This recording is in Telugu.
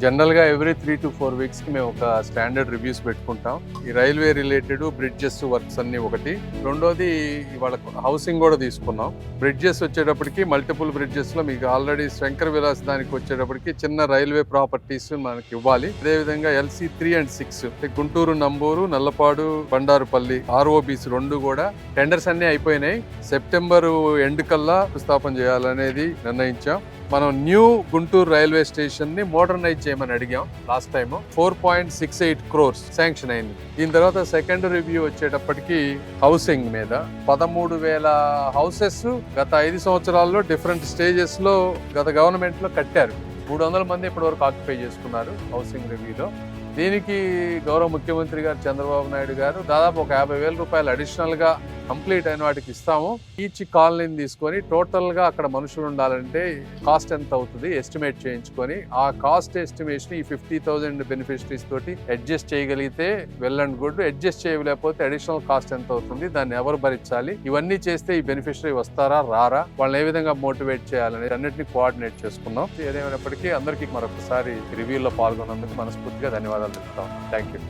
జనరల్గా ఎవ్రీ 3 to 4 వీక్స్కి మేము ఒక స్టాండర్డ్ రివ్యూస్ పెట్టుకుంటాం. ఈ రైల్వే రిలేటెడ్ బ్రిడ్జెస్ వర్క్స్ అన్ని ఒకటి. రెండోది ఇవాళ హౌసింగ్ కూడా తీసుకున్నాం. బ్రిడ్జెస్ వచ్చేటప్పటికి మల్టిపుల్ బ్రిడ్జెస్లో మీకు ఆల్రెడీ శంకర్ విలాస్ దానికి వచ్చేటప్పటికి చిన్న రైల్వే ప్రాపర్టీస్ మనకి ఇవ్వాలి. అదేవిధంగా LC 3 and 6 Guntur, Namburu, Nallapadu, Bandarupalli ROBs రెండు కూడా టెండర్స్ అన్ని అయిపోయినాయి. సెప్టెంబర్ ఎండ్ కల్లా స్థాపన చేయాలనేది నిర్ణయించాం. మనం న్యూ గుంటూరు రైల్వే స్టేషన్ ని మోడర్నైజ్ చేయమని అడిగాం. లాస్ట్ టైం 4.68 crores శాంక్షన్ అయింది. దీని తర్వాత సెకండ్ రివ్యూ వచ్చేటప్పటికి హౌసింగ్ మీద 13,000 హౌసెస్ గత 5 సంవత్సరాల్లో డిఫరెంట్ స్టేజెస్ లో గత గవర్నమెంట్ లో కట్టారు. 300 మంది ఇప్పటి వరకు ఆక్యుపై చేసుకున్నారు హౌసింగ్ రివ్యూలో. దీనికి గౌరవ ముఖ్యమంత్రి గారు చంద్రబాబు నాయుడు గారు దాదాపు ఒక 50,000 రూపాయలు అడిషనల్ గా కంప్లీట్ అయిన వాటికి ఇస్తాము. ఈచ్ కాలనీని తీసుకొని టోటల్ గా అక్కడ మనుషులు ఉండాలంటే కాస్ట్ ఎంత అవుతుంది ఎస్టిమేట్ చేయించుకొని ఆ కాస్ట్ ఎస్టిమేషన్ ఈ 50,000 బెనిఫిషరీస్ తోటి అడ్జస్ట్ చేయగలిగితే వెల్ అండ్ గుడ్. అడ్జస్ట్ చేయలేకపోతే అడిషనల్ కాస్ట్ ఎంత అవుతుంది, దాన్ని ఎవరు భరించాలి, ఇవన్నీ చేస్తే ఈ బెనిఫిషరీ వస్తారా రారా, వాళ్ళని ఏ విధంగా మోటివేట్ చేయాలని అన్నింటినీ కోఆర్డినేట్ చేసుకున్నాం. ఏదేమైనప్పటికీ అందరికీ మరొకసారి రివ్యూలో పాల్గొన్నందుకు మనస్ఫూర్తిగా ధన్యవాదాలు చెప్తాం. Thank you.